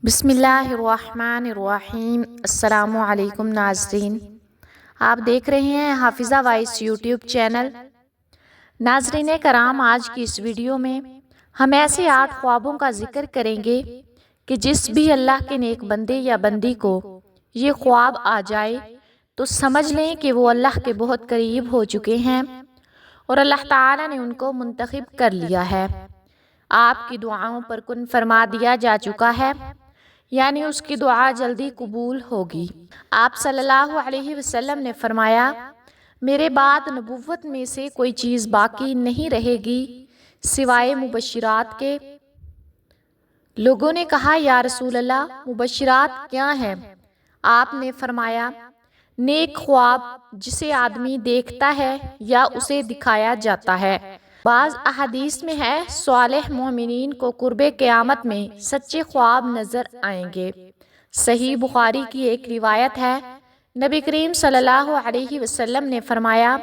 بسم اللہ الرحمن الرحیم۔ السلام علیکم ناظرین، آپ دیکھ رہے ہیں حافظہ وائس یوٹیوب چینل۔ ناظرین کرام، آج کی اس ویڈیو میں ہم ایسے 8 خوابوں کا ذکر کریں گے کہ جس بھی اللہ کے نیک بندے یا بندی کو یہ خواب آ جائے تو سمجھ لیں کہ وہ اللہ کے بہت قریب ہو چکے ہیں اور اللہ تعالی نے ان کو منتخب کر لیا ہے۔ آپ کی دعاؤں پر کن فرما دیا جا چکا ہے، یعنی اس کی دعا جلدی قبول ہوگی۔ آپ صلی اللہ علیہ وسلم نے فرمایا، میرے بعد نبوت میں سے کوئی چیز باقی نہیں رہے گی سوائے مبشرات کے۔ لوگوں نے کہا، یا رسول اللہ، مبشرات کیا ہیں؟ آپ نے فرمایا، نیک خواب جسے آدمی دیکھتا ہے یا اسے دکھایا جاتا ہے۔ بعض احادیث میں ہے، صالح مومنین کو قرب قیامت میں سچے خواب نظر آئیں گے۔ صحیح بخاری کی ایک روایت ہے، نبی کریم صلی اللہ علیہ وسلم نے فرمایا،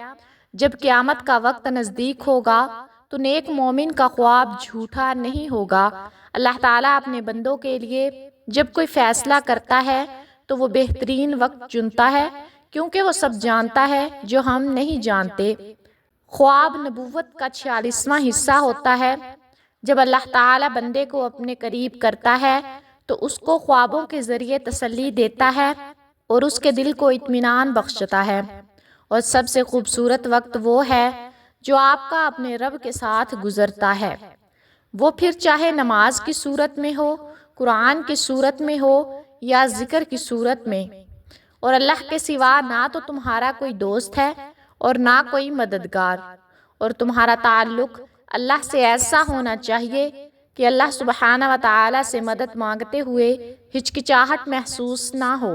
جب قیامت کا وقت نزدیک ہوگا تو نیک مومن کا خواب جھوٹا نہیں ہوگا۔ اللہ تعالیٰ اپنے بندوں کے لیے جب کوئی فیصلہ کرتا ہے تو وہ بہترین وقت چنتا ہے، کیونکہ وہ سب جانتا ہے جو ہم نہیں جانتے۔ خواب نبوت کا 46واں حصہ ہوتا ہے۔ جب اللہ تعالیٰ بندے کو اپنے قریب کرتا ہے تو اس کو خوابوں کے ذریعے تسلی دیتا ہے اور اس کے دل کو اطمینان بخشتا ہے۔ اور سب سے خوبصورت وقت وہ ہے جو آپ کا اپنے رب کے ساتھ گزرتا ہے، وہ پھر چاہے نماز کی صورت میں ہو، قرآن کی صورت میں ہو یا ذکر کی صورت میں۔ اور اللہ کے سوا نہ تو تمہارا کوئی دوست ہے اور نہ کوئی مددگار، اور تمہارا تعلق اللہ سے ایسا ہونا چاہیے کہ اللہ سبحانہ و تعالی سے مدد مانگتے ہوئے ہچکچاہٹ محسوس نہ ہو۔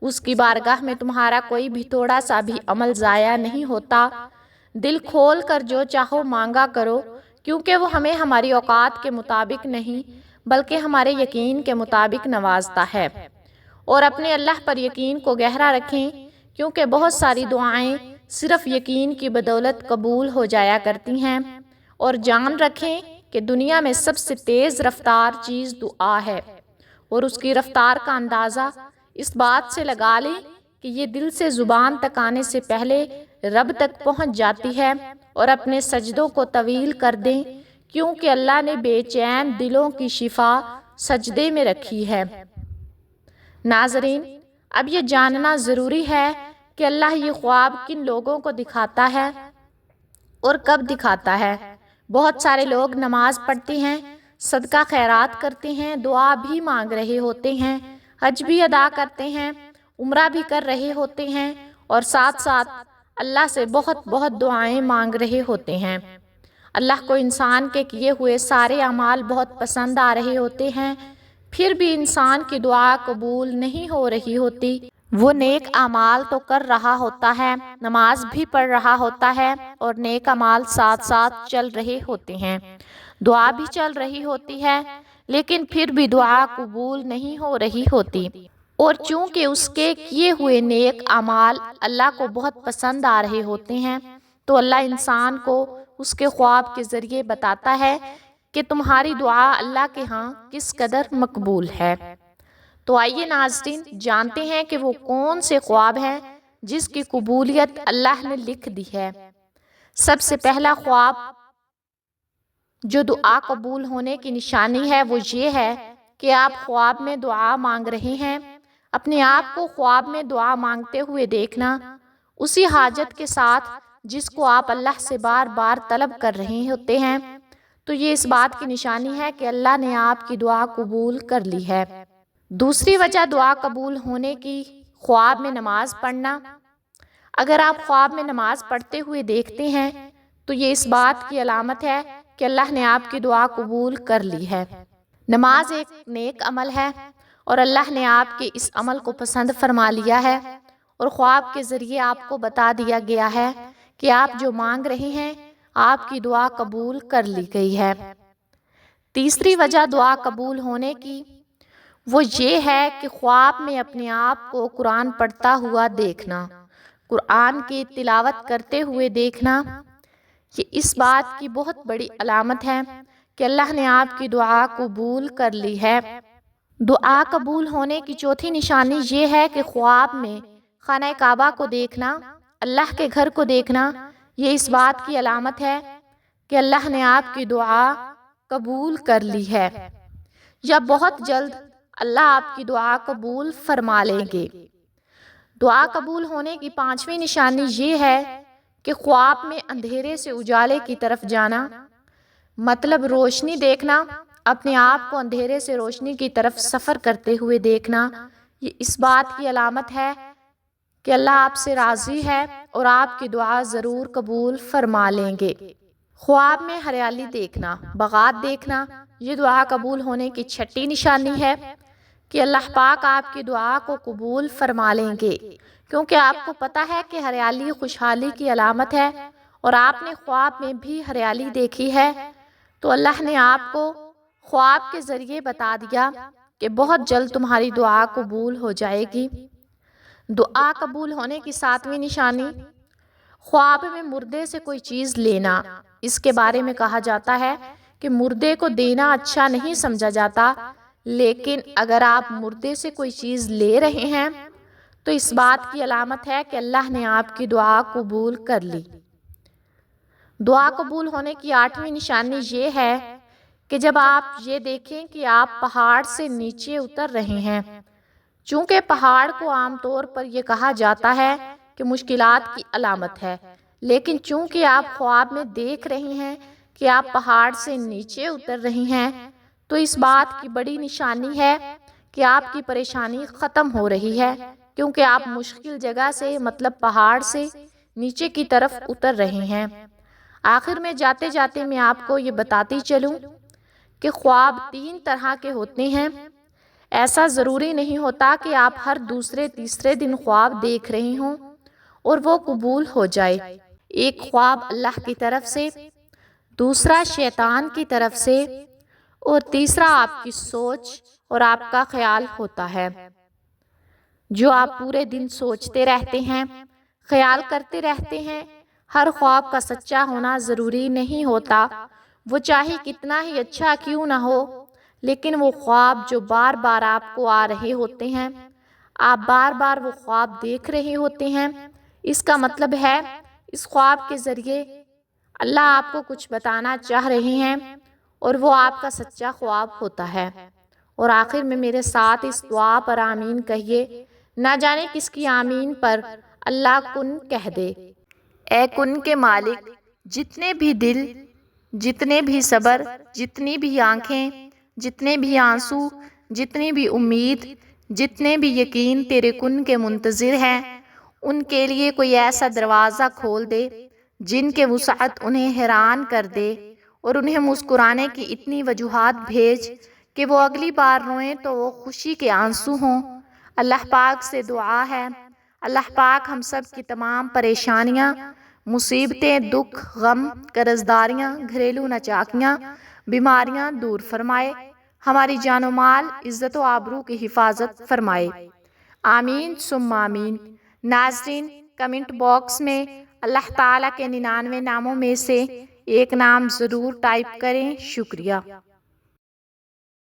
اس کی بارگاہ میں تمہارا کوئی بھی تھوڑا سا بھی عمل ضائع نہیں ہوتا۔ دل کھول کر جو چاہو مانگا کرو، کیونکہ وہ ہمیں ہماری اوقات کے مطابق نہیں بلکہ ہمارے یقین کے مطابق نوازتا ہے۔ اور اپنے اللہ پر یقین کو گہرا رکھیں، کیونکہ بہت ساری دعائیں صرف یقین کی بدولت قبول ہو جایا کرتی ہیں۔ اور جان رکھیں کہ دنیا میں سب سے تیز رفتار چیز دعا ہے، اور اس کی رفتار کا اندازہ اس بات سے لگا لیں کہ یہ دل سے زبان تک آنے سے پہلے رب تک پہنچ جاتی ہے۔ اور اپنے سجدوں کو طویل کر دیں، کیونکہ اللہ نے بے چین دلوں کی شفا سجدے میں رکھی ہے۔ ناظرین، اب یہ جاننا ضروری ہے کہ اللہ یہ خواب کن لوگوں کو دکھاتا ہے اور کب دکھاتا ہے۔ بہت سارے لوگ نماز پڑھتے ہیں، صدقہ خیرات کرتے ہیں، دعا بھی مانگ رہے ہوتے ہیں، حج بھی ادا کرتے ہیں، عمرہ بھی کر رہے ہوتے ہیں، اور ساتھ ساتھ اللہ سے بہت بہت دعائیں مانگ رہے ہوتے ہیں۔ اللہ کو انسان کے کیے ہوئے سارے اعمال بہت پسند آ رہے ہوتے ہیں، پھر بھی انسان کی دعا قبول نہیں ہو رہی ہوتی۔ وہ نیک اعمال تو کر رہا ہوتا ہے، نماز بھی پڑھ رہا ہوتا ہے، اور نیک اعمال ساتھ ساتھ چل رہے ہوتے ہیں، دعا بھی چل رہی ہوتی ہے، لیکن پھر بھی دعا قبول نہیں ہو رہی ہوتی۔ اور چونکہ اس کے کیے ہوئے نیک اعمال اللہ کو بہت پسند آ رہے ہوتے ہیں، تو اللہ انسان کو اس کے خواب کے ذریعے بتاتا ہے کہ تمہاری دعا اللہ کے ہاں کس قدر مقبول ہے۔ تو آئیے ناظرین، جانتے ہیں کہ وہ کون سے خواب ہیں جس کی قبولیت اللہ نے لکھ دی ہے۔ سب سے پہلا خواب جو دعا قبول ہونے کی نشانی ہے وہ یہ ہے کہ آپ خواب میں دعا مانگ رہے ہیں۔ اپنے آپ کو خواب میں دعا مانگتے ہوئے دیکھنا، اسی حاجت کے ساتھ جس کو آپ اللہ سے بار بار طلب کر رہے ہوتے ہیں، تو یہ اس بات کی نشانی ہے کہ اللہ نے آپ کی دعا قبول کر لی ہے۔ دوسری وجہ دعا قبول ہونے کی، خواب میں نماز پڑھنا۔ اگر آپ خواب میں نماز پڑھتے ہوئے دیکھتے ہیں تو یہ اس بات کی علامت ہے کہ اللہ نے آپ کی دعا قبول کر لی ہے۔ نماز ایک نیک عمل ہے اور اللہ نے آپ کے اس عمل کو پسند فرما لیا ہے، اور خواب کے ذریعے آپ کو بتا دیا گیا ہے کہ آپ جو مانگ رہے ہیں آپ کی دعا قبول کر لی گئی ہے۔ تیسری وجہ دعا قبول ہونے کی وہ یہ ہے کہ خواب میں اپنے آپ کو قرآن پڑھتا ہوا دیکھنا، قرآن کی تلاوت کرتے ہوئے دیکھنا۔ یہ اس بات کی بہت بڑی علامت ہے کہ اللہ نے آپ کی دعا قبول کر لی ہے۔ دعا قبول ہونے کی چوتھی نشانی یہ ہے کہ خواب میں خانہ کعبہ کو دیکھنا، اللہ کے گھر کو دیکھنا، یہ اس بات کی علامت ہے کہ اللہ نے آپ کی دعا قبول کر لی ہے، یا بہت جلد اللہ آپ کی دعا قبول فرما لیں گے۔ دعا قبول ہونے کی پانچویں نشانی یہ ہے کہ خواب میں اندھیرے سے اجالے کی طرف جانا، مطلب روشنی دیکھنا، اپنے آپ کو اندھیرے سے روشنی کی طرف سفر کرتے ہوئے دیکھنا، یہ اس بات کی علامت ہے کہ اللہ آپ سے راضی ہے اور آپ کی دعا ضرور قبول فرما لیں گے۔ خواب میں ہریالی دیکھنا، باغات دیکھنا، یہ دعا قبول ہونے کی چھٹی نشانی ہے کہ اللہ پاک آپ کی دعا کو قبول فرما لیں گے، کیونکہ آپ کو پتہ ہے کہ ہریالی خوشحالی کی علامت ہے اور آپ نے خواب میں بھی ہریالی دیکھی ہے، تو اللہ نے آپ کو خواب کے ذریعے بتا دیا کہ بہت جلد تمہاری دعا قبول ہو جائے گی۔ دعا قبول ہونے کی ساتویں نشانی، خواب میں مردے سے کوئی چیز لینا۔ اس کے بارے میں کہا جاتا ہے کہ مردے کو دینا اچھا نہیں سمجھا جاتا، لیکن اگر آپ مردے سے کوئی چیز لے رہے ہیں تو اس بات کی علامت ہے کہ اللہ نے آپ کی دعا قبول کر لی۔ دعا قبول ہونے کی آٹھویں نشانی یہ ہے کہ جب آپ یہ دیکھیں کہ آپ پہاڑ سے نیچے اتر رہے ہیں، چونکہ پہاڑ کو عام طور پر یہ کہا جاتا ہے کہ مشکلات کی علامت ہے، لیکن چونکہ آپ خواب میں دیکھ رہے ہیں کہ آپ پہاڑ سے نیچے اتر رہے ہیں، تو اس بات کی بڑی نشانی ہے کہ آپ کی پریشانی ختم ہو رہی ہے، کیونکہ آپ مشکل جگہ سے مطلب پہاڑ سے نیچے کی طرف اتر رہے ہیں۔ آخر میں جاتے جاتے میں آپ کو یہ بتاتی چلوں کہ خواب تین طرح کے ہوتے ہیں۔ ایسا ضروری نہیں ہوتا کہ آپ ہر دوسرے تیسرے دن خواب دیکھ رہے ہوں اور وہ قبول ہو جائے۔ ایک خواب اللہ کی طرف سے، دوسرا شیطان کی طرف سے، اور تیسرا آپ کی سوچ اور آپ کا خیال ہوتا ہے، جو آپ پورے دن سوچتے رہتے ہیں، خیال کرتے رہتے ہیں۔ ہر خواب کا سچا ہونا ضروری نہیں ہوتا، وہ چاہے کتنا ہی اچھا کیوں نہ ہو، لیکن وہ خواب جو بار بار آپ کو آ رہے ہوتے ہیں، آپ بار بار وہ خواب دیکھ رہے ہوتے ہیں، اس کا مطلب ہے اس خواب کے ذریعے اللہ آپ کو کچھ بتانا چاہ رہے ہیں اور وہ آپ کا سچا خواب ہوتا ہے۔ اور آخر میں میرے ساتھ اس دعا پر آمین کہیے، نہ جانے کس کی آمین پر اللہ کن کہہ دے۔ اے کن کے مالک، جتنے بھی دل، جتنے بھی صبر، جتنی بھی آنکھیں، جتنے بھی آنسو، جتنی بھی امید، جتنے بھی یقین تیرے کن کے منتظر ہیں، ان کے لیے کوئی ایسا دروازہ کھول دے جن کے وسعت انہیں حیران کر دے، اور انہیں مسکرانے کی اتنی وجوہات بھیج کہ وہ اگلی بار روئیں تو وہ خوشی کے آنسو ہوں۔ اللہ پاک سے دعا ہے، اللہ پاک ہم سب کی تمام پریشانیاں، مصیبتیں، دکھ، غم، قرضداریاں، گھریلو ناچاکیاں، بیماریاں دور فرمائے، ہماری جان و مال، عزت و آبرو کی حفاظت فرمائے۔ آمین ثم آمین۔ ناظرین، کمنٹ باکس میں اللہ تعالیٰ کے 99 ناموں میں سے ایک نام ضرور ٹائپ کریں۔ شکریہ۔